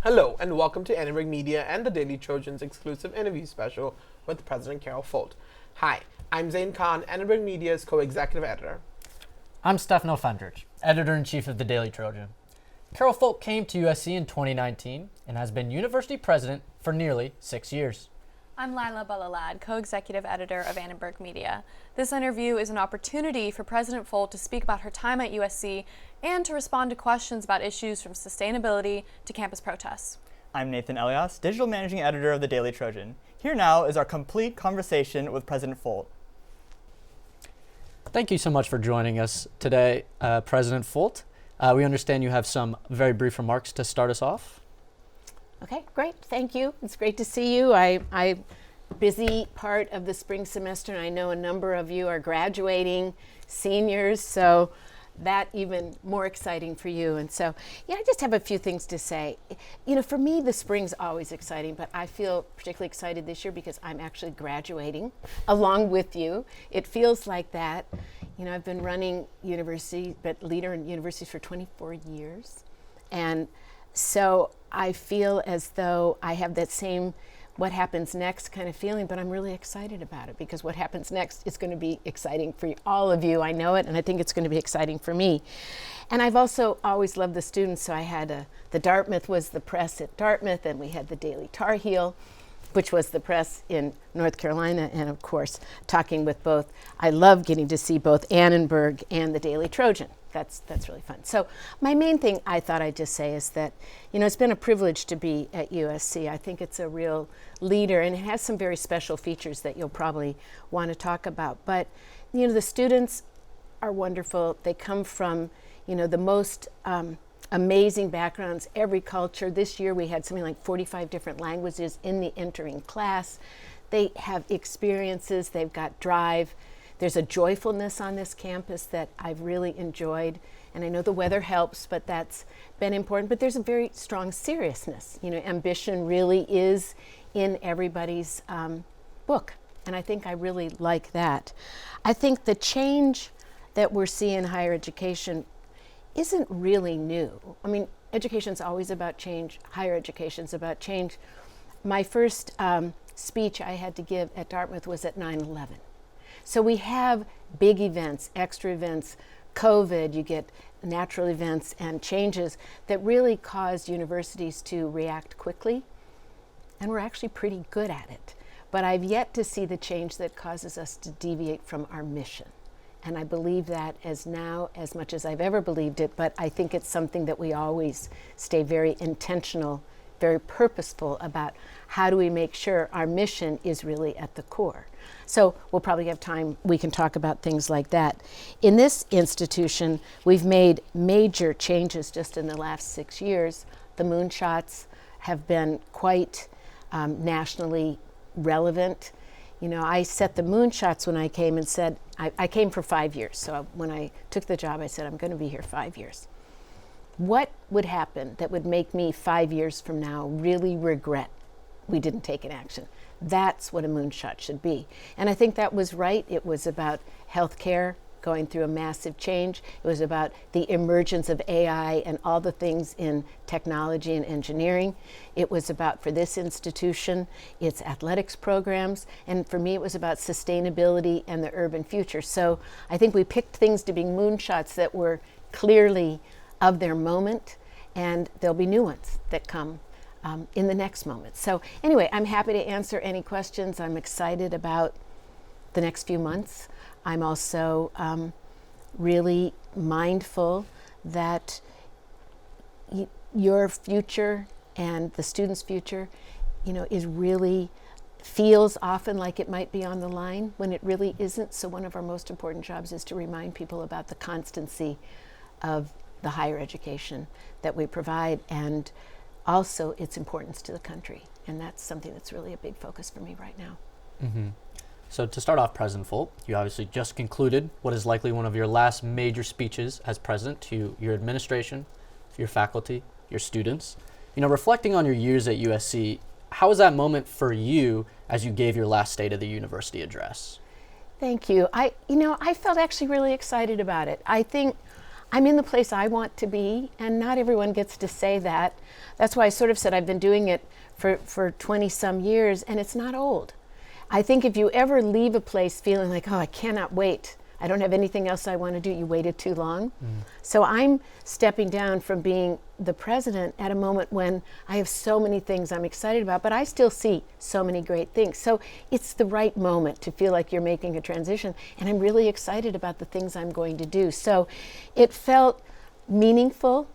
Hello, and welcome to Annenberg Media and the Daily Trojan's exclusive interview special with President Carol Folt. Hi, I'm Zain, Annenberg Media's co-executive editor. I'm Stefano, Fendrich, editor-in-chief of the Daily Trojan. Carol Folt came to USC in 2019 and has been university president for nearly 6 years. I'm Lyla, Bhalla-Ladd, co-executive editor of Annenberg Media. This interview is an opportunity for President Folt to speak about her time at USC and to respond to questions about issues from sustainability to campus protests. I'm Nathan Elias, digital managing editor of the Daily Trojan. Here now is our complete conversation with President Folt. Thank you so much for joining us today, President Folt. We understand you have some very brief remarks to start us off. Okay, great. Thank you. It's great to see you. I'm busy part of the spring semester, and I know a number of you are graduating seniors, so that even more exciting for you. And so, I just have a few things to say. For me, the spring's always exciting, but I feel particularly excited this year because I'm actually graduating along with you. It feels like that. I've been running university, but leader in universities for 24 years. And so I feel as though I have that same what happens next kind of feeling, but I'm really excited about it because what happens next is going to be exciting for all of you. I know it, and I think it's going to be exciting for me. And I've also always loved the students, so I had the Dartmouth was the press at Dartmouth, and we had the Daily Tar Heel, which was the press in North Carolina, and of course, talking with both. I love getting to see both Annenberg and the Daily Trojan. That's really fun. So my main thing I thought I'd just say is that, it's been a privilege to be at USC. I think it's a real leader, and it has some very special features that you'll probably want to talk about. But, the students are wonderful. They come from, the most amazing backgrounds, every culture. This year we had something like 45 different languages in the entering class. They have experiences, they've got drive. There's a joyfulness on this campus that I've really enjoyed. And I know the weather helps, but that's been important. But there's a very strong seriousness. Ambition really is in everybody's book. And I think I really like that. I think the change that we're seeing in higher education isn't really new. I mean, education's always about change. Higher education's about change. My first speech I had to give at Dartmouth was at 9/11. So we have big events, extra events, COVID, you get natural events and changes that really cause universities to react quickly. And we're actually pretty good at it. But I've yet to see the change that causes us to deviate from our mission. And I believe that as much as I've ever believed it, but I think it's something that we always stay very intentional, very purposeful about how do we make sure our mission is really at the core. So we'll probably have time, we can talk about things like that. In this institution, we've made major changes just in the last 6 years. The moonshots have been quite nationally relevant. I set the moonshots when I came and said, I came for 5 years. So when I took the job, I said, I'm going to be here 5 years. What would happen that would make me 5 years from now really regret we didn't take an action? That's what a moonshot should be. And I think that was right. It was about healthcare going through a massive change. It was about the emergence of AI and all the things in technology and engineering. It was about, for this institution, its athletics programs. And for me, it was about sustainability and the urban future. So I think we picked things to be moonshots that were clearly of their moment, and there'll be new ones that come in the next moment. So anyway, I'm happy to answer any questions. I'm excited about the next few months. I'm also really mindful that your future and the students' future, is really feels often like it might be on the line when it really isn't. So one of our most important jobs is to remind people about the constancy of the higher education that we provide, and also its importance to the country. And that's something that's really a big focus for me right now. Mm-hmm. So to start off, President Folt, you obviously just concluded what is likely one of your last major speeches as president to your administration, your faculty, your students. Reflecting on your years at USC, how was that moment for you as you gave your last State of the University address? Thank you. I felt actually really excited about it. I think I'm in the place I want to be, and not everyone gets to say that. That's why I sort of said I've been doing it for 20 some years, and it's not old. I think if you ever leave a place feeling like, oh, I cannot wait, I don't have anything else I want to do, you waited too long. So I'm stepping down from being the president at a moment when I have so many things I'm excited about, but I still see so many great things. So it's the right moment to feel like you're making a transition, and I'm really excited about the things I'm going to do. So it felt meaningful,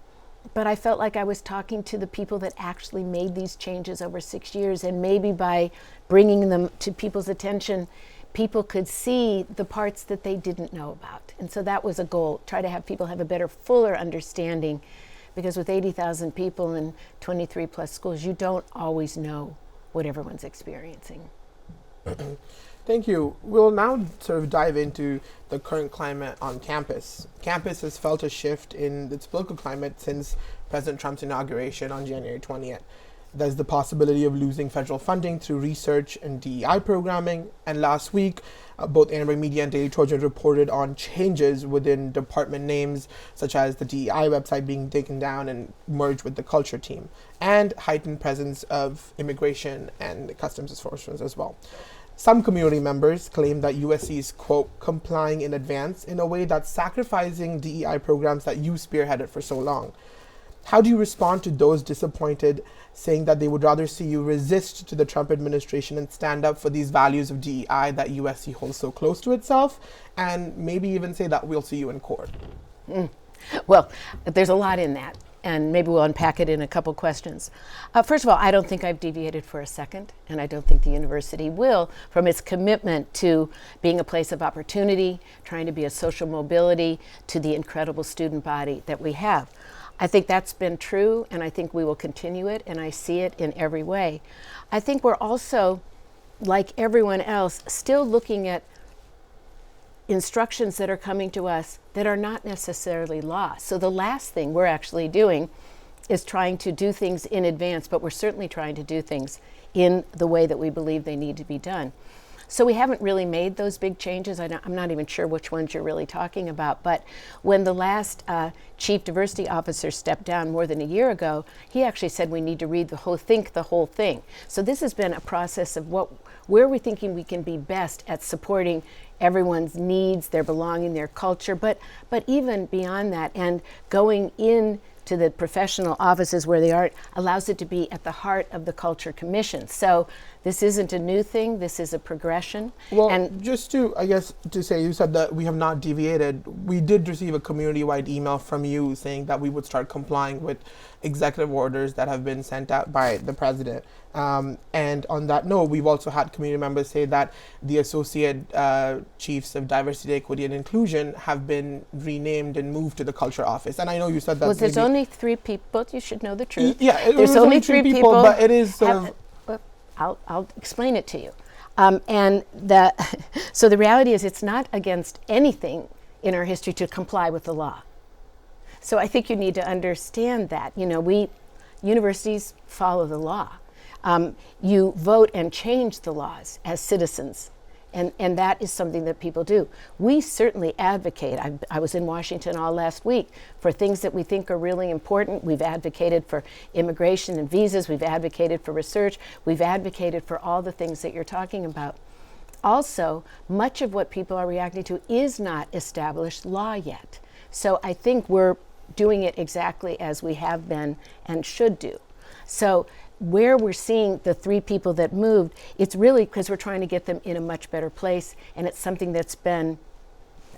but I felt like I was talking to the people that actually made these changes over 6 years, and maybe by bringing them to people's attention, people could see the parts that they didn't know about. And so that was a goal, try to have people have a better, fuller understanding, because with 80,000 people in 23 plus schools, you don't always know what everyone's experiencing. Thank you. We'll now sort of dive into the current climate on campus. Campus has felt a shift in its political climate since President Trump's inauguration on January 20th. There's the possibility of losing federal funding through research and DEI programming. And last week, both Annenberg Media and Daily Trojan reported on changes within department names, such as the DEI website being taken down and merged with the culture team, and heightened presence of immigration and customs enforcement as well. Some community members claim that USC is, quote, complying in advance in a way that's sacrificing DEI programs that you spearheaded for so long. How do you respond to those disappointed, saying that they would rather see you resist to the Trump administration and stand up for these values of DEI that USC holds so close to itself, and maybe even say that we'll see you in court? Well, there's a lot in that, and maybe we'll unpack it in a couple questions. First of all, I don't think I've deviated for a second, and I don't think the university will, from its commitment to being a place of opportunity, trying to be a social mobility to the incredible student body that we have. I think that's been true, and I think we will continue it, and I see it in every way. I think we're also, like everyone else, still looking at instructions that are coming to us that are not necessarily law. So the last thing we're actually doing is trying to do things in advance, but we're certainly trying to do things in the way that we believe they need to be done. So we haven't really made those big changes. I'm not even sure which ones you're really talking about, but when the last chief diversity officer stepped down more than a year ago, he actually said we need to think the whole thing. So this has been a process of where we're thinking we can be best at supporting everyone's needs, their belonging, their culture, but even beyond that, and going in to the professional offices where they are, allows it to be at the heart of the Culture Commission. So this isn't a new thing, this is a progression. Well, and just to say, you said that we have not deviated. We did receive a community-wide email from you saying that we would start complying with executive orders that have been sent out by the president. And on that note, we've also had community members say that the associate chiefs of diversity, equity, and inclusion have been renamed and moved to the culture office. And I know you said that. Well, there's only 3 people. You should know the truth. Yeah, there's only 3 people, but it is sort of. I'll explain it to you. So the reality is, it's not against anything in our history to comply with the law. So I think you need to understand that. Universities follow the law. You vote and change the laws as citizens, and that is something that people do. We certainly advocate. I was in Washington all last week for things that we think are really important. We've advocated for immigration and visas. We've advocated for research. We've advocated for all the things that you're talking about. Also, much of what people are reacting to is not established law yet. So I think we're doing it exactly as we have been and should do. So where we're seeing the 3 people that moved, it's really because we're trying to get them in a much better place, and it's something that's been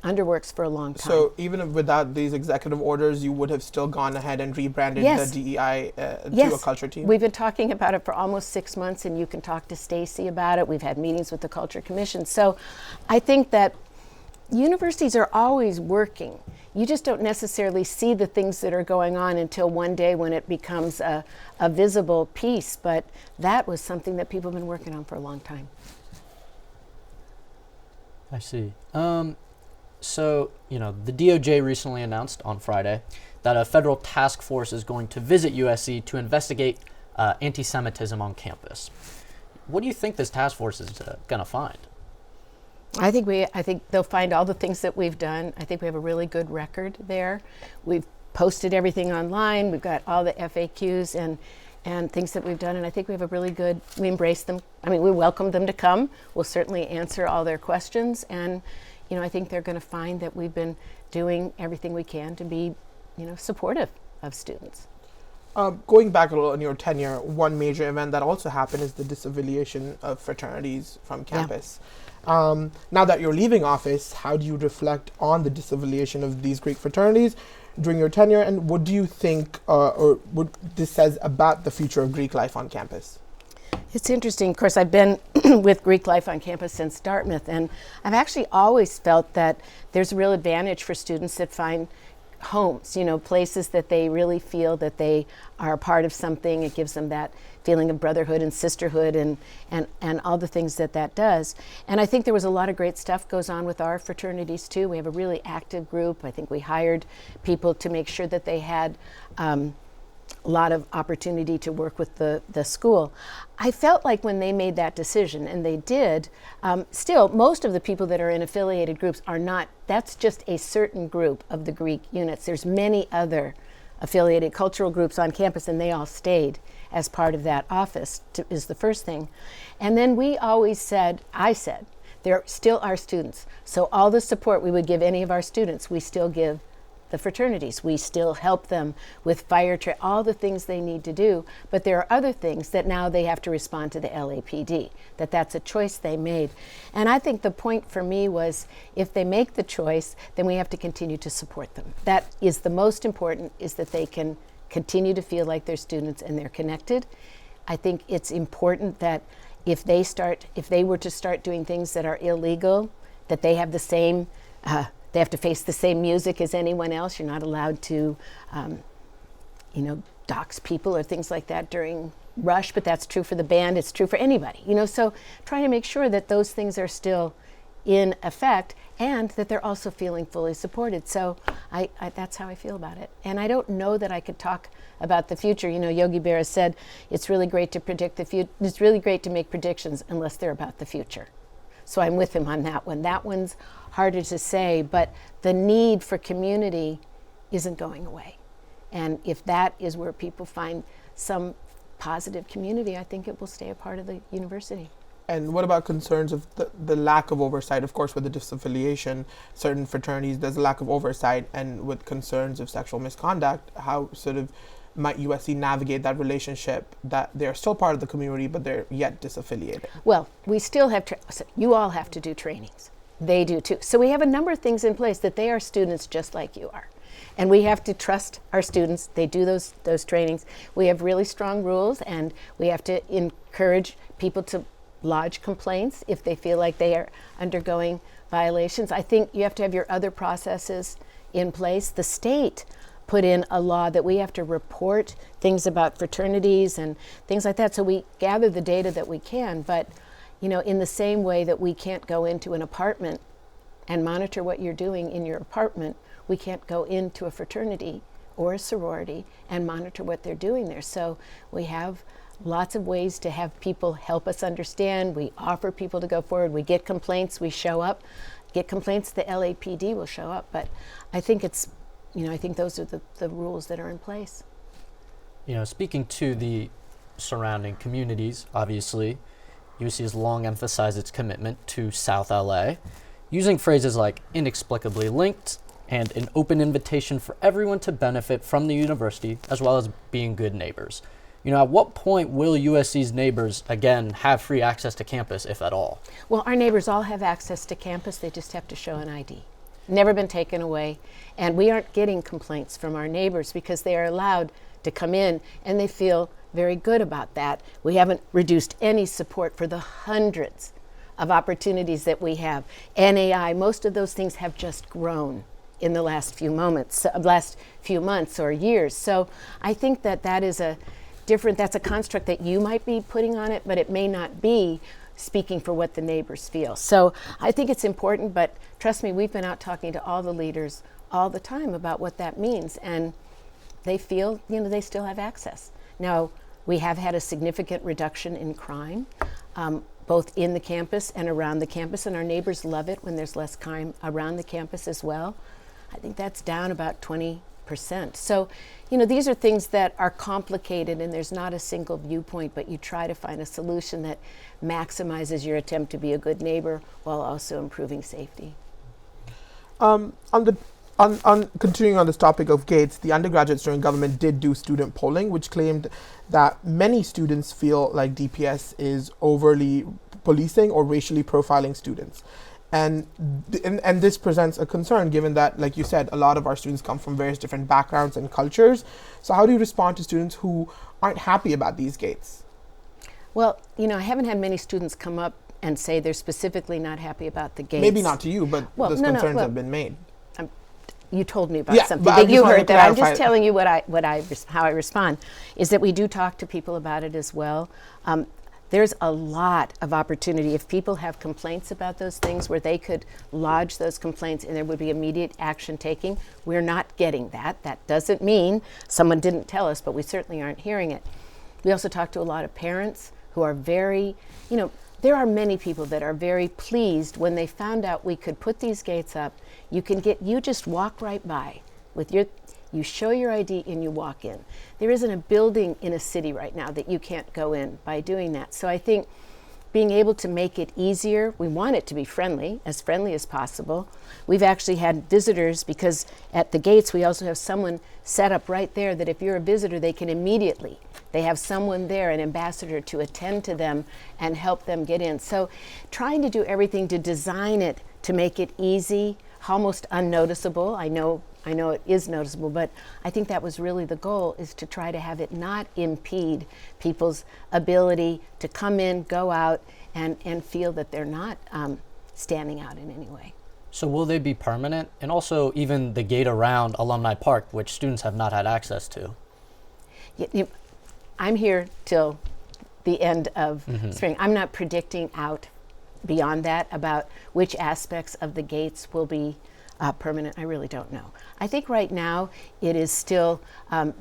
underworks for a long time. So even without these executive orders, you would have still gone ahead and rebranded the DEI to a culture team? We've been talking about it for almost 6 months, and you can talk to Stacy about it. We've had meetings with the Culture Commission. So I think that universities are always working. You just don't necessarily see the things that are going on until one day when it becomes a visible piece. But that was something that people have been working on for a long time. I see. So, the DOJ recently announced on Friday that a federal task force is going to visit USC to investigate anti-Semitism on campus. What do you think this task force is going to find? I think they'll find all the things that we've done. I think we have a really good record there. We've posted everything online. We've got all the FAQs and things that we've done, and I think we have a really good, we embrace them. I mean, we welcome them to come. We'll certainly answer all their questions, and I think they're going to find that we've been doing everything we can to be, supportive of students. Going back a little in your tenure, one major event that also happened is the disaffiliation of fraternities from campus. Now that you're leaving office, how do you reflect on the disaffiliation of these Greek fraternities during your tenure, and what do you think or what this says about the future of Greek life on campus? It's interesting. Of course, I've been with Greek life on campus since Dartmouth, and I've actually always felt that there's a real advantage for students that find homes, places that they really feel that they are a part of something. It gives them that feeling of brotherhood and sisterhood and all the things that does. And I think there was a lot of great stuff goes on with our fraternities too. We have a really active group. I think we hired people to make sure that they had a lot of opportunity to work with the school. I felt like when they made that decision, and they did, still most of the people that are in affiliated groups are not, that's just a certain group of the Greek units. There's many other affiliated cultural groups on campus, and they all stayed as part of that office, is the first thing. And then we always said, I said, they're still our students. So all the support we would give any of our students, we still give the fraternities. We still help them with all the things they need to do, but there are other things that now they have to respond to the LAPD, that's a choice they made. And I think the point for me was, if they make the choice, then we have to continue to support them. That is the most important, is that they can continue to feel like they're students and they're connected. I think it's important that if they were to start doing things that are illegal, that they have the same they have to face the same music as anyone else. You're not allowed to, dox people or things like that during rush, but that's true for the band. It's true for anybody, so trying to make sure that those things are still in effect and that they're also feeling fully supported. So I that's how I feel about it. And I don't know that I could talk about the future. Yogi Berra said, it's really great to predict the future. It's really great to make predictions unless they're about the future. So I'm with him on that one. That one's harder to say, but the need for community isn't going away. And if that is where people find some positive community, I think it will stay a part of the university. And what about concerns of the lack of oversight? Of course, with the disaffiliation, certain fraternities, there's a lack of oversight, and with concerns of sexual misconduct, how might USC navigate that relationship, that they're still part of the community, but they're yet disaffiliated? Well, we still have you all have to do trainings. They do too. So we have a number of things in place that they are students just like you are. And we have to trust our students. They do those trainings. We have really strong rules, and we have to encourage people to lodge complaints if they feel like they are undergoing violations. I think you have to have your other processes in place. The state put in a law that we have to report things about fraternities and things like that. So we gather the data that we can, but in the same way that we can't go into an apartment and monitor what you're doing in your apartment, we can't go into a fraternity or a sorority and monitor what they're doing there. So we have lots of ways to have people help us understand. We offer people to go forward. We get complaints, we show up. Get complaints, the LAPD will show up. But I think I think those are the rules that are in place. Speaking to the surrounding communities, obviously, USC has long emphasized its commitment to South LA, using phrases like inexplicably linked and an open invitation for everyone to benefit from the university, as well as being good neighbors. At what point will USC's neighbors, again, have free access to campus, if at all? Well, our neighbors all have access to campus. They just have to show an ID. Never been taken away. And we aren't getting complaints from our neighbors because they are allowed to come in, and they feel very good about that. We haven't reduced any support for the hundreds of opportunities that we have. NAI, most of those things have just grown in the last few months or years. So I think that is that's a construct that you might be putting on it, but it may not be speaking for what the neighbors feel. So I think it's important, but trust me, we've been out talking to all the leaders all the time about what that means, and they feel, they still have access. Now, we have had a significant reduction in crime, both in the campus and around the campus, and our neighbors love it when there's less crime around the campus as well. I think that's down about 20%. So, these are things that are complicated, and there's not a single viewpoint, but you try to find a solution that maximizes your attempt to be a good neighbor while also improving safety. On continuing on this topic of gates, the undergraduate student government did do student polling, which claimed that many students feel like DPS is overly policing or racially profiling students. And this presents a concern, given that, like you said, a lot of our students come from various different backgrounds and cultures. So how do you respond to students who aren't happy about these gates? Well, I haven't had many students come up and say they're specifically not happy about the gates. Maybe not to you, but those concerns have been made. You told me about something but that you heard that. I'm just it. telling you how I respond, is that we do talk to people about it as well. There's a lot of opportunity if people have complaints about those things where they could lodge those complaints and there would be immediate action taking. We're not getting that. That doesn't mean someone didn't tell us, but we certainly aren't hearing it. We also talk to a lot of parents who are very, there are many people that are very pleased when they found out we could put these gates up. You just walk right by with you show your ID and you walk in. There isn't a building in a city right now that you can't go in by doing that. So I think being able to make it easier, we want it to be friendly as possible. We've actually had visitors, because at the gates we also have someone set up right there that if you're a visitor, they have someone there, an ambassador, to attend to them and help them get in. So trying to do everything to design it to make it easy, almost unnoticeable. I know it is noticeable, but I think that was really the goal, is to try to have it not impede people's ability to come in, go out, and feel that they're not standing out in any way. So will they be permanent? And also even the gate around Alumni Park, which students have not had access to. I'm here till the end of spring. I'm not predicting out beyond that about which aspects of the gates will be permanent. I really don't know. I think right now it is still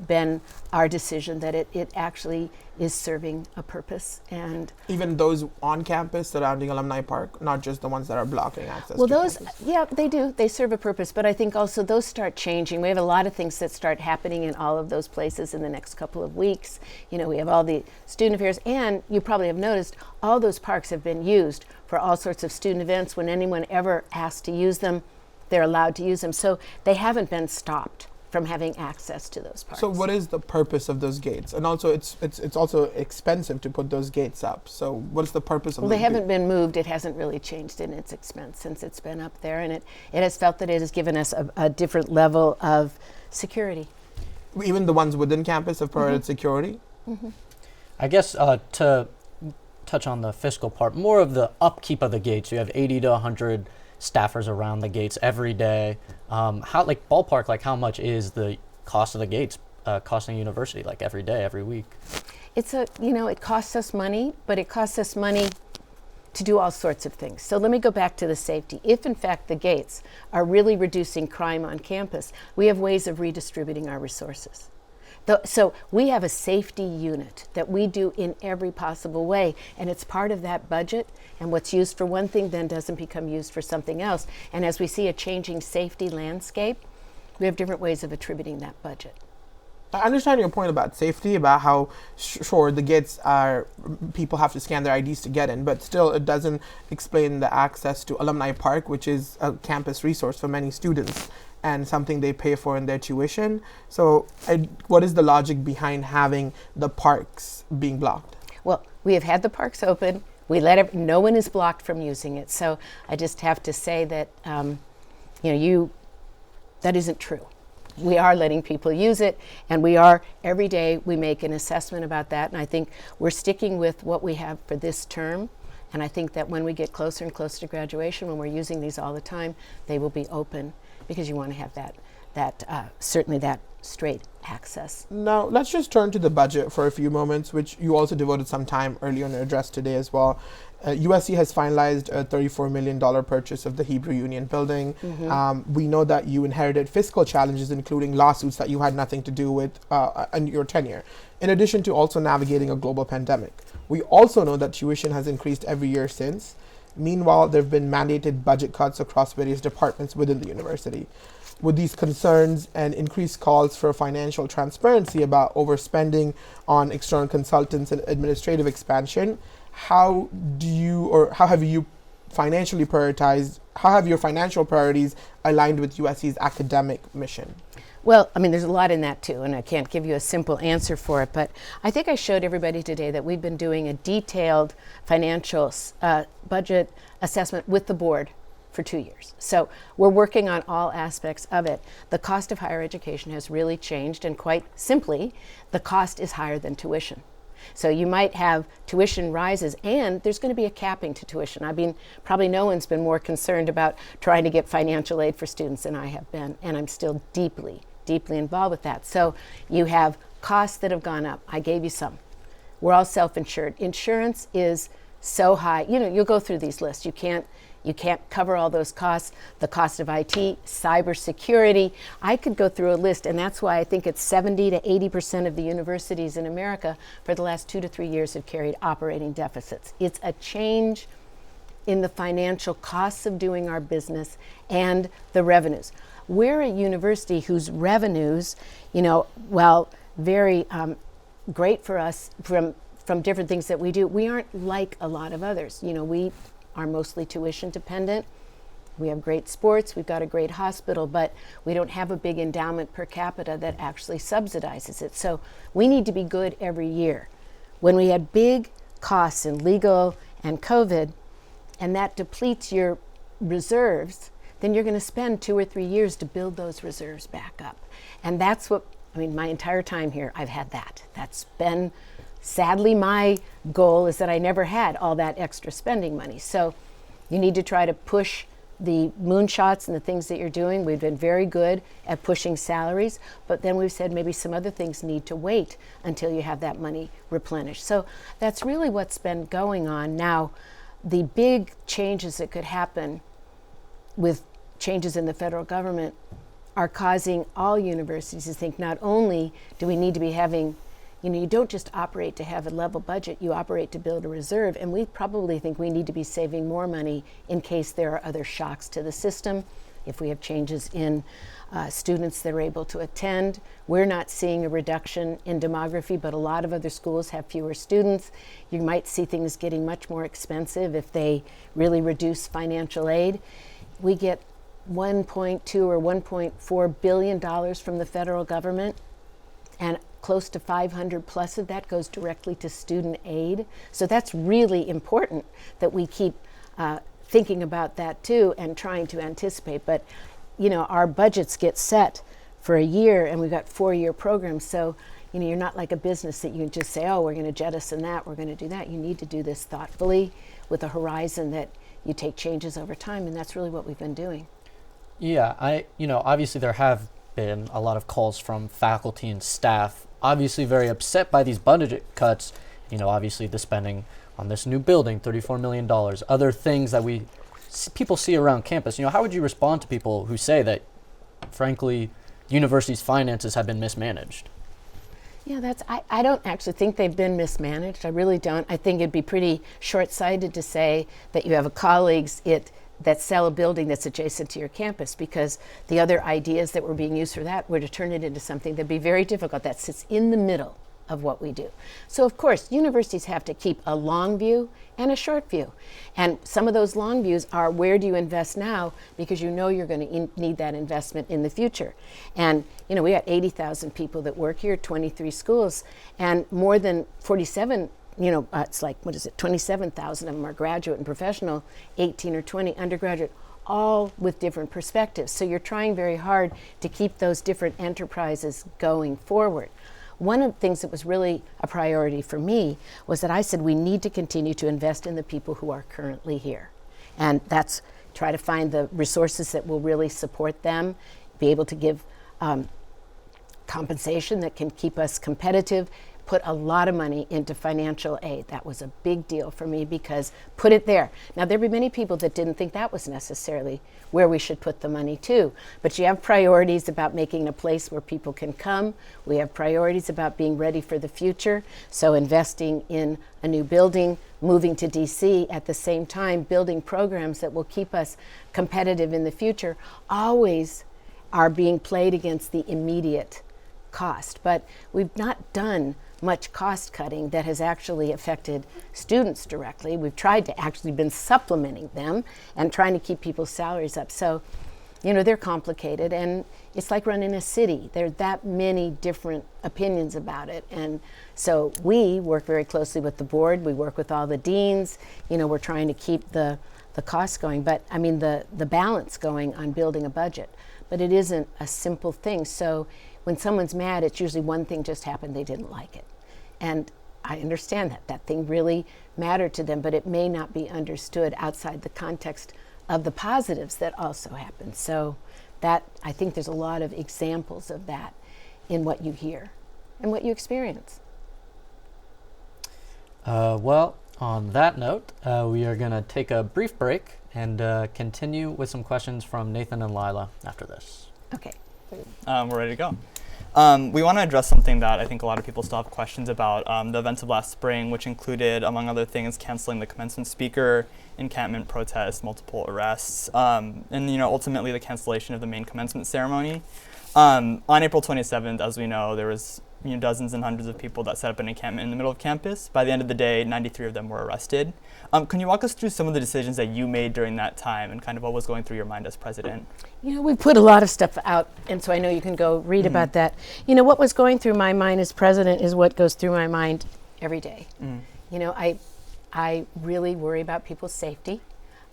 been our decision that it actually is serving a purpose. And even those on campus surrounding Alumni Park, not just the ones that are blocking access well, to those, campus. yeah, they do. They serve a purpose, but I think also those start changing. We have a lot of things that start happening in all of those places in the next couple of weeks. We have all the student affairs, and you probably have noticed all those parks have been used for all sorts of student events. When anyone ever asks to use them, they're allowed to use them. So they haven't been stopped from having access to those parks. So what is the purpose of those gates? And also it's also expensive to put those gates up. So what's the purpose of Well, those they haven't been moved. It hasn't really changed in its expense since it's been up there, and it has felt that it has given us a different level of security. Even the ones within campus have provided security? I guess to touch on the fiscal part, more of the upkeep of the gates. You have 80 to 100 staffers around the gates every day. How, like ballpark, like how much is the cost of the gates costing a university, like every day, every week? It's it costs us money, but it costs us money to do all sorts of things. So let me go back to the safety. If in fact the gates are really reducing crime on campus, we have ways of redistributing our resources. So we have a safety unit that we do in every possible way, and it's part of that budget, and what's used for one thing then doesn't become used for something else. And as we see a changing safety landscape, we have different ways of attributing that budget. I understand your point about safety, about how sure the gates are, people have to scan their IDs to get in, but still it doesn't explain the access to Alumni Park, which is a campus resource for many students and something they pay for in their tuition. So what is the logic behind having the parks being blocked? Well, we have had the parks open. We let no one is blocked from using it. So I just have to say that that isn't true. We are letting people use it, and every day we make an assessment about that, and I think we're sticking with what we have for this term, and I think that when we get closer and closer to graduation, when we're using these all the time, they will be open, because you want to have certainly that straight access. Now, let's just turn to the budget for a few moments, which you also devoted some time earlier in your address today as well. USC has finalized a $34 million purchase of the Hebrew Union building. We know that you inherited fiscal challenges, including lawsuits that you had nothing to do with in your tenure. in addition to also navigating a global pandemic. We also know that tuition has increased every year since. Meanwhile, there have been mandated budget cuts across various departments within the university. With these concerns and increased calls for financial transparency about overspending on external consultants and administrative expansion, how have your financial priorities aligned with USC's academic mission? Well, I mean, there's a lot in that too, and I can't give you a simple answer for it, but I think I showed everybody today that we've been doing a detailed financial budget assessment with the board for 2 years. So we're working on all aspects of it. The cost of higher education has really changed, and quite simply, the cost is higher than tuition. So you might have tuition rises, and there's going to be a capping to tuition. I mean, probably no one's been more concerned about trying to get financial aid for students than I have been, and I'm still deeply involved with that. So you have costs that have gone up. I gave you some. We're all self-insured. Insurance is so high. You know, you'll go through these lists. You can't cover all those costs. The cost of IT, cybersecurity. I could go through a list, and that's why I think it's 70 to 80% of the universities in America for the last 2 to 3 years have carried operating deficits. It's a change in the financial costs of doing our business and the revenues. We're a university whose revenues, very great for us from different things that we do. We aren't like a lot of others. We are mostly tuition dependent. We have great sports, we've got a great hospital, but we don't have a big endowment per capita that actually subsidizes it. So we need to be good every year. When we had big costs in legal and COVID, and that depletes your reserves, then you're going to spend 2 or 3 years to build those reserves back up. And that's my entire time here, I've had that. That's been, sadly, my goal is that I never had all that extra spending money. So you need to try to push the moonshots and the things that you're doing. We've been very good at pushing salaries, but then we've said maybe some other things need to wait until you have that money replenished. So that's really what's been going on. Now, the big changes that could happen with changes in the federal government are causing all universities to think not only do we need to be having, you don't just operate to have a level budget, you operate to build a reserve, and we probably think we need to be saving more money in case there are other shocks to the system. If we have changes in students that are able to attend, we're not seeing a reduction in demography, but a lot of other schools have fewer students. You might see things getting much more expensive if they really reduce financial aid. We get $1.2 or $1.4 billion from the federal government, and close to 500 plus of that goes directly to student aid. So that's really important that we keep thinking about that too and trying to anticipate. But our budgets get set for a year, and we've got 4-year programs. So you're not like a business that you can just say, oh, we're going to jettison that, we're going to do that. You need to do this thoughtfully with a horizon that you take changes over time, and that's really what we've been doing. Yeah, obviously there have been a lot of calls from faculty and staff, obviously very upset by these budget cuts. Obviously the spending on this new building, $34 million, other things that people see around campus. How would you respond to people who say that, frankly, the university's finances have been mismanaged? Yeah, I don't actually think they've been mismanaged. I really don't. I think it'd be pretty short-sighted to say that you have colleagues that sell a building that's adjacent to your campus, because the other ideas that were being used for that were to turn it into something that'd be very difficult, that sits in the middle of what we do. So of course, universities have to keep a long view and a short view. And some of those long views are, where do you invest now? Because you're going to need that investment in the future. And we got 80,000 people that work here, 23 schools, and more than 47, it's like, 27,000 of them are graduate and professional, 18 or 20 undergraduate, all with different perspectives. So you're trying very hard to keep those different enterprises going forward. One of the things that was really a priority for me was that I said we need to continue to invest in the people who are currently here. And that's try to find the resources that will really support them, be able to give compensation that can keep us competitive, put a lot of money into financial aid. That was a big deal for me because put it there. Now, there were many people that didn't think that was necessarily where we should put the money too. But you have priorities about making a place where people can come. We have priorities about being ready for the future. So investing in a new building, moving to DC at the same time, building programs that will keep us competitive in the future, always are being played against the immediate cost. But we've not done much cost cutting that has actually affected students directly. We've tried to actually been supplementing them and trying to keep people's salaries up. So, you know, they're complicated, and it's like running a city. There are that many different opinions about it. And so we work very closely with the board. We work with all the deans. You know, we're trying to keep the costs going, but I mean the balance going on building a budget. But it isn't a simple thing. So when someone's mad, it's usually one thing just happened, they didn't like it. And I understand that. That thing really mattered to them, but it may not be understood outside the context of the positives that also happen. So that, I think there's a lot of examples of that in what you hear and what you experience. Well, on that note, we are going to take a brief break and continue with some questions from Nathan and Lyla after this. Okay. We're ready to go. We want to address something that I think a lot of people still have questions about, the events of last spring, which included, among other things, canceling the commencement speaker, encampment protests, multiple arrests, and ultimately the cancellation of the main commencement ceremony. On April 27th, as we know, there was dozens and hundreds of people that set up an encampment in the middle of campus. By the end of the day, 93 of them were arrested. Can you walk us through some of the decisions that you made during that time and kind of what was going through your mind as president? You know, we put a lot of stuff out, and so I know you can go read about that. You know, what was going through my mind as president is what goes through my mind every day. You know, I really worry about people's safety.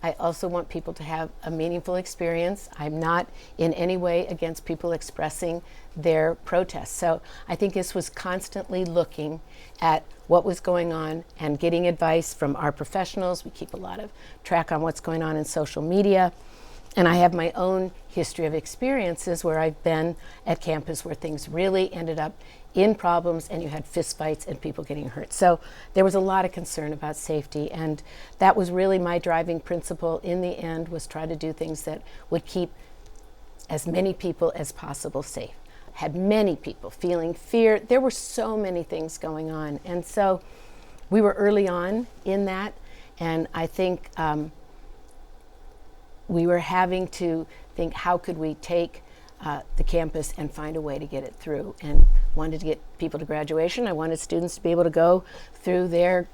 I also want people to have a meaningful experience. I'm not in any way against people expressing their protests. So I think this was constantly looking at what was going on and getting advice from our professionals. We keep a lot of track on what's going on in social media. And I have my own history of experiences where I've been at campus where things really ended up in problems and you had fistfights and people getting hurt. So there was a lot of concern about safety, and that was really my driving principle in the end, was try to do things that would keep as many people as possible safe. Had many people feeling fear. There were so many things going on. And so we were early on in that, and I think we were having to think, how could we take the campus and find a way to get it through, and wanted to get people to graduation. I wanted students to be able to go through their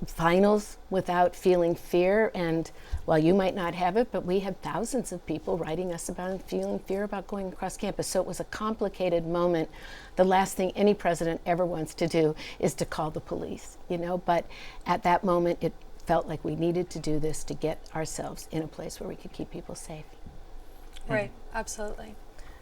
finals without feeling fear. And while you might not have it, but we had thousands of people writing us about feeling fear about going across campus. So it was a complicated moment. The last thing any president ever wants to do is to call the police, you know, but at that moment it felt like we needed to do this to get ourselves in a place where we could keep people safe. Right, absolutely.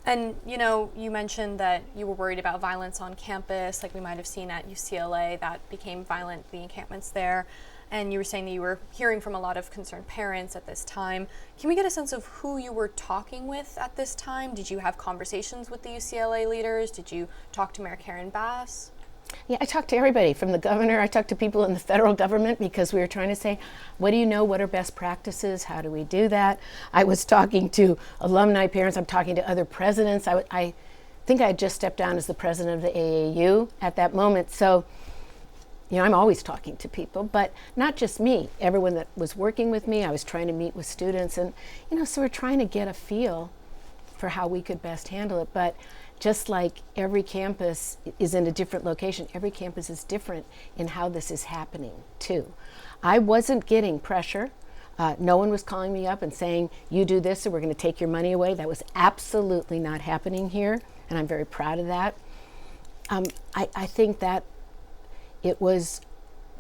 And, you know, you mentioned that you were worried about violence on campus, like we might have seen at UCLA, that became violent, the encampments there. And you were saying that you were hearing from a lot of concerned parents at this time. Can we get a sense of who you were talking with at this time? Did you have conversations with the UCLA leaders? Did you talk to Mayor Karen Bass? Yeah, I talked to everybody, from the governor. I talked to people in the federal government, because we were trying to say, what do you know? What are best practices? How do we do that? I was talking to alumni parents. I'm talking to other presidents. I think I had just stepped down as the president of the AAU at that moment. So, you know, I'm always talking to people, but not just me. Everyone that was working with me, I was trying to meet with students. And, you know, so we're trying to get a feel for how we could best handle it. But just like every campus is in a different location, every campus is different in how this is happening too. I wasn't getting pressure. No one was calling me up and saying, you do this or we're going to take your money away. That was absolutely not happening here, and I'm very proud of that. I think that it was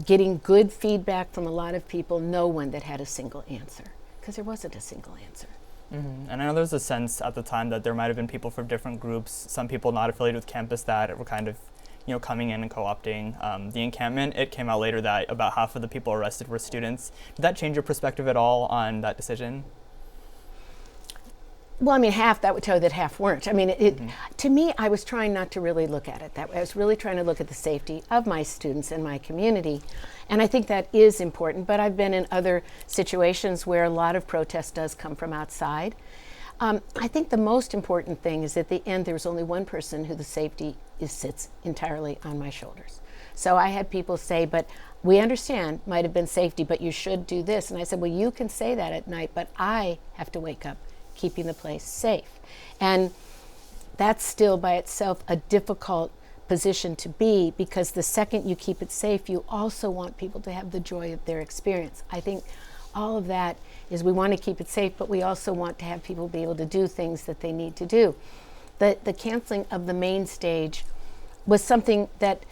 getting good feedback from a lot of people, no one that had a single answer, because there wasn't a single answer. And I know there's a sense at the time that there might have been people from different groups, some people not affiliated with campus that were kind of, you know, coming in and co-opting the encampment. It came out later that about half of the people arrested were students. Did that change your perspective at all on that decision? Well, I mean, half, that would tell you that half weren't. I mean, to me, I was trying not to really look at it that way. I was really trying to look at the safety of my students and my community. And I think that is important, but I've been in other situations where a lot of protest does come from outside. I think the most important thing is at the end, there was only one person who the safety sits entirely on my shoulders. So I had people say, but we understand, might have been safety, but you should do this. And I said, well, you can say that at night, but I have to wake up keeping the place safe. And that's still by itself a difficult position to be, because the second you keep it safe, you also want people to have the joy of their experience. I think all of that is, we want to keep it safe, but we also want to have people be able to do things that they need to do. The canceling of the main stage was something that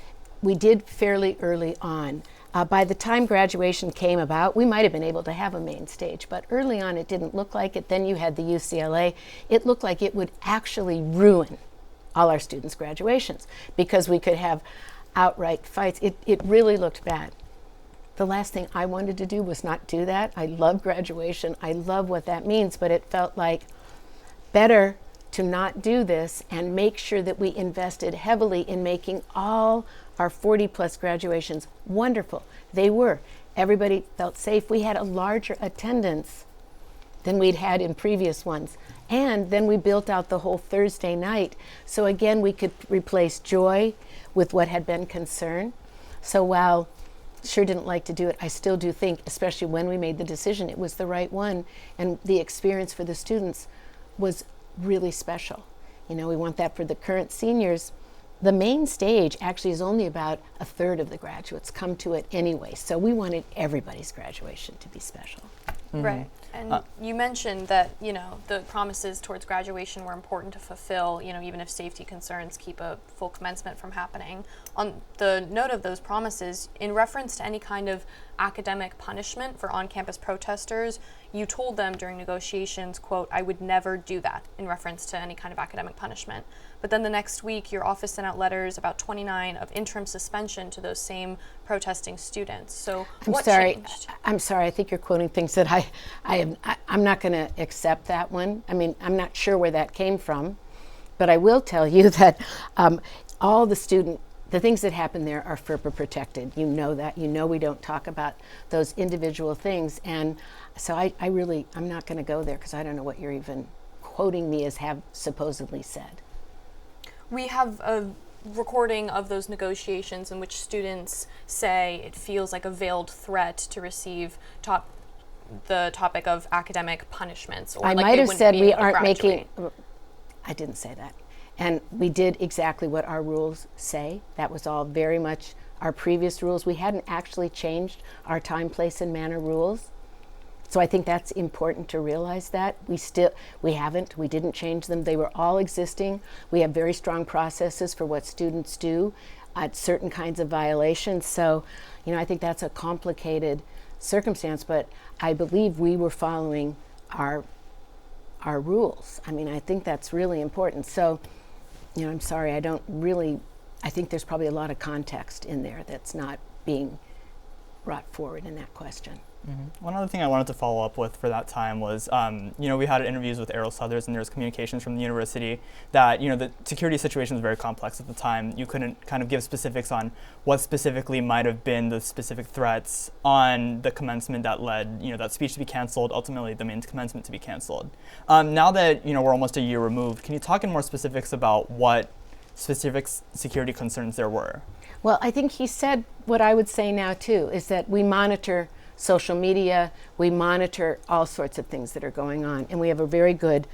we did fairly early on. By the time graduation came about, we might have been able to have a main stage, but early on it didn't look like it. Then you had the UCLA. It looked like it would actually ruin all our students' graduations, because we could have outright fights. It really looked bad. The last thing I wanted to do was not do that. I love graduation. I love what that means, but it felt like better to not do this and make sure that we invested heavily in making all our 40 plus graduations wonderful. They were. Everybody felt safe. We had a larger attendance than we'd had in previous ones. And then we built out the whole Thursday night. So again, we could replace joy with what had been concern. So while sure didn't like to do it, I still do think, especially when we made the decision, it was the right one. And the experience for the students was really special. You know, we want that for the current seniors. The main stage actually is only about a third of the graduates come to it anyway. So we wanted everybody's graduation to be special. Right. And you mentioned that, you know, the promises towards graduation were important to fulfill, you know, even if safety concerns keep a full commencement from happening. On the note of those promises, in reference to any kind of academic punishment for on-campus protesters, you told them during negotiations, quote, "I would never do that," in reference to any kind of academic punishment. But then the next week, your office sent out letters, about 29, of interim suspension to those same protesting students. So what changed? I'm sorry. I think you're quoting things that I'm not going to accept that one. I mean, I'm not sure where that came from, but I will tell you that all the things that happen there are FERPA protected. You know that. You know we don't talk about those individual things. And so I'm not going to go there, because I don't know what you're even quoting me as have supposedly said. We have a recording of those negotiations in which students say it feels like a veiled threat to receive the topic of academic punishments. Or I like might have said we aren't making. I didn't say that. And we did exactly what our rules say. That was all very much our previous rules. We hadn't actually changed our time, place, and manner rules. So I think that's important to realize that. We didn't change them. They were all existing. We have very strong processes for what students do at certain kinds of violations. So, you know, I think that's a complicated circumstance, but I believe we were following our rules. I mean, I think that's really important. So, you know, I'm sorry, I think there's probably a lot of context in there that's not being brought forward in that question. Mm-hmm. One other thing I wanted to follow up with for that time was, you know, we had interviews with Errol Southers, and there was communications from the university that, you know, the security situation was very complex at the time. You couldn't kind of give specifics on what specifically might have been the specific threats on the commencement that led, you know, that speech to be canceled, ultimately the main commencement to be canceled. Now that, you know, we're almost a year removed, can you talk in more specifics about what specific security concerns there were? Well, I think he said what I would say now too, is that we monitor social media, we monitor all sorts of things that are going on, and we have a very good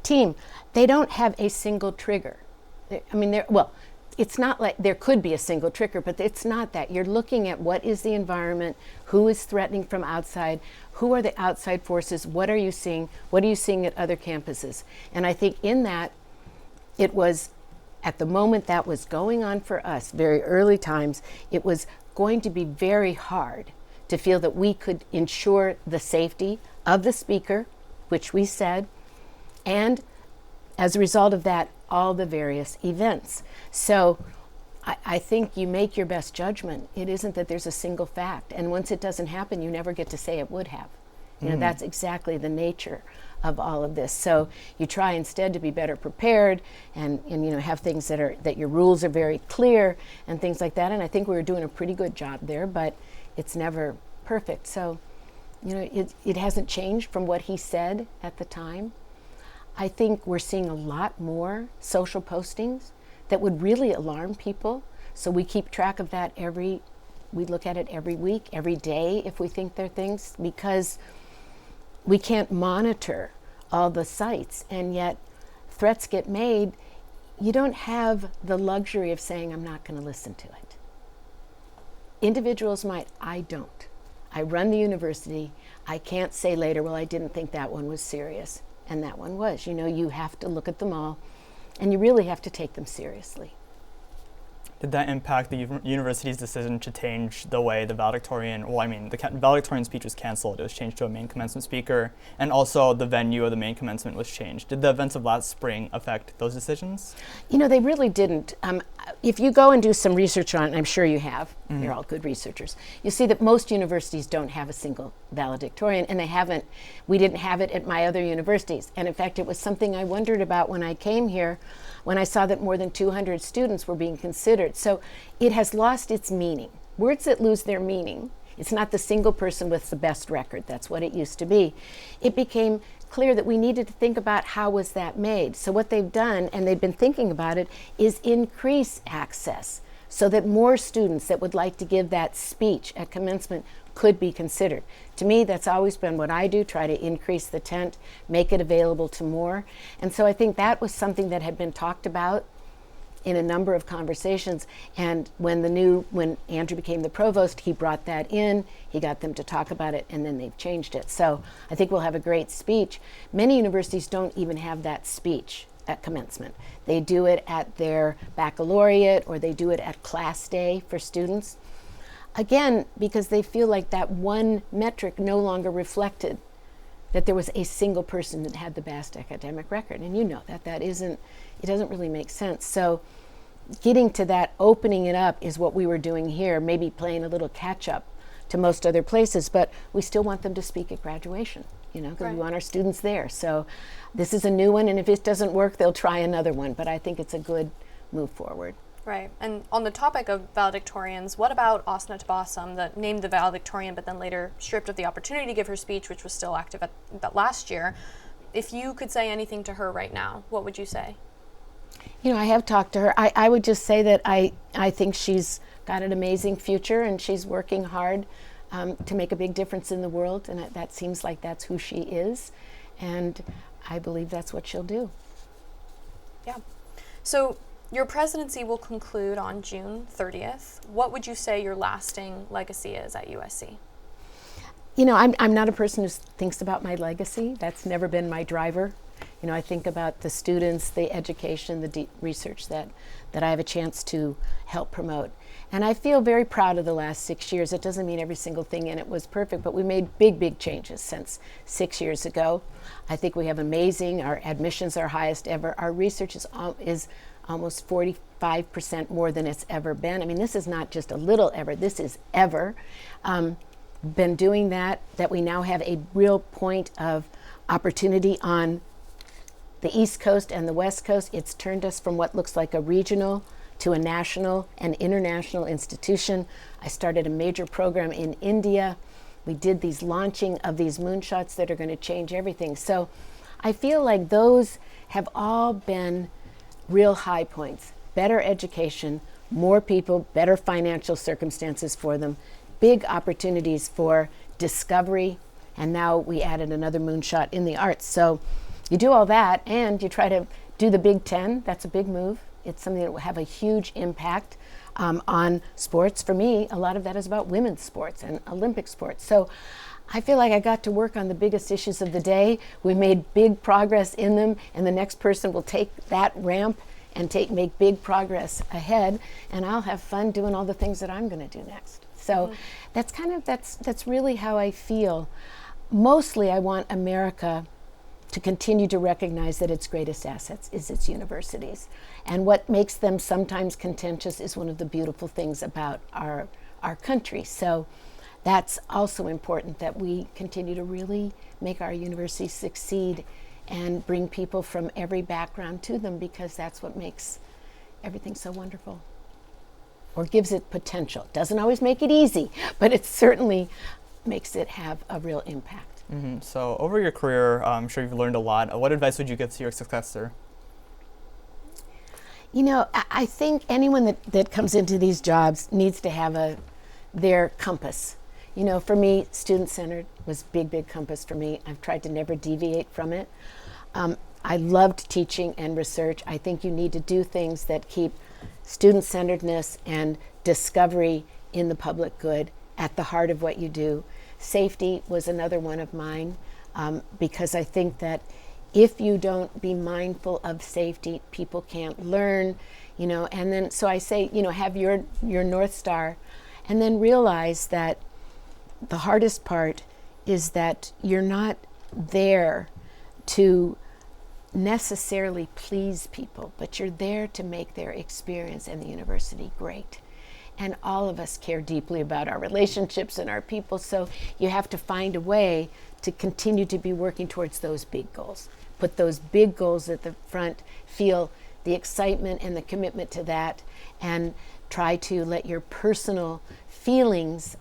team. They don't have a single trigger. It's not like there could be a single trigger, but it's not that. You're looking at what is the environment, who is threatening from outside, who are the outside forces, what are you seeing at other campuses? And I think in that, it was, at the moment that was going on for us, very early times, it was going to be very hard to feel that we could ensure the safety of the speaker, which we said, and as a result of that, all the various events. So I think you make your best judgment. It isn't that there's a single fact, and once it doesn't happen, you never get to say it would have. You know, that's exactly the nature of all of this. So you try instead to be better prepared and you know, have things that your rules are very clear and things like that. And I think we were doing a pretty good job there, but it's never perfect. So, you know, it hasn't changed from what he said at the time. I think we're seeing a lot more social postings that would really alarm people. So we keep track of that we look at it every week, every day if we think there are things, because we can't monitor all the sites, and yet threats get made. You don't have the luxury of saying, I'm not going to listen to it. Individuals might, I don't. I run the university. I can't say later, well, I didn't think that one was serious, and that one was. You know, you have to look at them all, and you really have to take them seriously. Did that impact the university's decision to change the way the valedictorian, the valedictorian speech was canceled, it was changed to a main commencement speaker, and also the venue of the main commencement was changed? Did the events of last spring affect those decisions? You know, they really didn't. If you go and do some research on it, I'm sure you have, you're all good researchers, you see that most universities don't have a single valedictorian, and we didn't have it at my other universities. And in fact, it was something I wondered about when I came here, when I saw that more than 200 students were being considered. So it has lost its meaning. Words that lose their meaning, it's not the single person with the best record, that's what it used to be. It became clear that we needed to think about how was that made. So what they've done, and they've been thinking about it, is increase access so that more students that would like to give that speech at commencement could be considered. To me, that's always been what I do, try to increase the tent, make it available to more. And so I think that was something that had been talked about in a number of conversations. And when Andrew became the provost, he brought that in, he got them to talk about it, and then they've changed it. So I think we'll have a great speech. Many universities don't even have that speech at commencement. They do it at their baccalaureate, or they do it at class day for students. Again, because they feel like that one metric no longer reflected that there was a single person that had the best academic record. And you know it doesn't really make sense. So getting to that, opening it up, is what we were doing here, maybe playing a little catch up to most other places, but we still want them to speak at graduation, you know, because we want our students there. So this is a new one, and if it doesn't work, they'll try another one, but I think it's a good move forward. Right. And on the topic of valedictorians, what about Asna Tabassum, that named the valedictorian but then later stripped of the opportunity to give her speech, which was still active at that last year? If you could say anything to her right now, what would you say? You know, I have talked to her. I would just say that I think she's got an amazing future, and she's working hard to make a big difference in the world, and that seems like that's who she is, and I believe that's what she'll do. Yeah. So your presidency will conclude on June 30th. What would you say your lasting legacy is at USC? You know, I'm not a person who thinks about my legacy. That's never been my driver. You know, I think about the students, the education, the deep research that I have a chance to help promote. And I feel very proud of the last 6 years. It doesn't mean every single thing in it was perfect, but we made big changes since 6 years ago. I think we have our admissions are highest ever. Our research is almost 45% more than it's ever been. I mean, this is not just a little ever, this is ever. Been doing that we now have a real point of opportunity on the East Coast and the West Coast. It's turned us from what looks like a regional to a national and international institution. I started a major program in India. We did these launching of these moonshots that are going to change everything. So I feel like those have all been real high points. Better education, more people, better financial circumstances for them, big opportunities for discovery, and now we added another moonshot in the arts. So you do all that, and you try to do the Big Ten. That's a big move. It's something that will have a huge impact on sports. For me, a lot of that is about women's sports and Olympic sports. So I feel like I got to work on the biggest issues of the day. We made big progress in them, and the next person will take that ramp and make big progress ahead, and I'll have fun doing all the things that I'm going to do next. So that's really how I feel. Mostly I want America to continue to recognize that its greatest assets is its universities. And what makes them sometimes contentious is one of the beautiful things about our country. So that's also important, that we continue to really make our universities succeed and bring people from every background to them, because that's what makes everything so wonderful, or gives it potential. Doesn't always make it easy, but it certainly makes it have a real impact. So over your career, I'm sure you've learned a lot. What advice would you give to your successor? You know, I think anyone that comes into these jobs needs to have their compass. You know, for me, student-centered was big compass for me. I've tried to never deviate from it. I loved teaching and research. I think you need to do things that keep student-centeredness and discovery in the public good at the heart of what you do. Safety was another one of mine, because I think that if you don't be mindful of safety, people can't learn, you know. And then, so I say, you know, have your North Star, and then realize that the hardest part is that you're not there to necessarily please people, but you're there to make their experience in the university great. And all of us care deeply about our relationships and our people, so you have to find a way to continue to be working towards those big goals. Put those big goals at the front, feel the excitement and the commitment to that, and try to let your personal feelings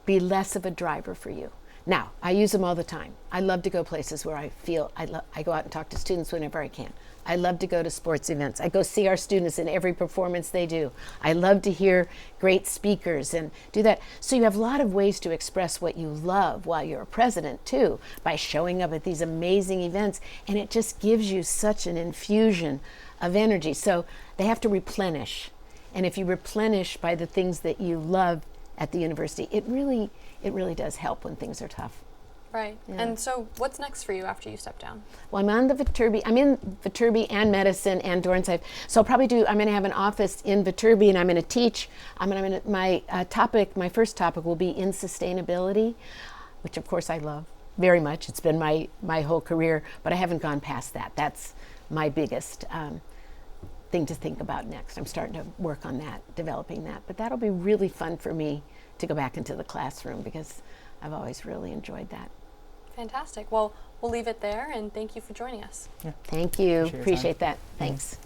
be less of a driver for you. Now, I use them all the time. I love to go places where I feel, I go out and talk to students whenever I can. I love to go to sports events. I go see our students in every performance they do. I love to hear great speakers and do that. So you have a lot of ways to express what you love while you're a president too, by showing up at these amazing events, and it just gives you such an infusion of energy. So they have to replenish. And if you replenish by the things that you love at the university, it really does help when things are tough. Right. Yeah. And so what's next for you after you step down? Well, I'm in Viterbi and medicine and Dornsife. So I'm going to have an office in Viterbi, and I'm going to teach. My first topic will be in sustainability, which of course I love very much. It's been my whole career, but I haven't gone past that. That's my biggest thing to think about next. I'm starting to work on that, developing that. But that'll be really fun for me to go back into the classroom, because I've always really enjoyed that. Fantastic. Well, we'll leave it there, and thank you for joining us. Yeah. Thank you. Appreciate your Appreciate time. that. Thanks.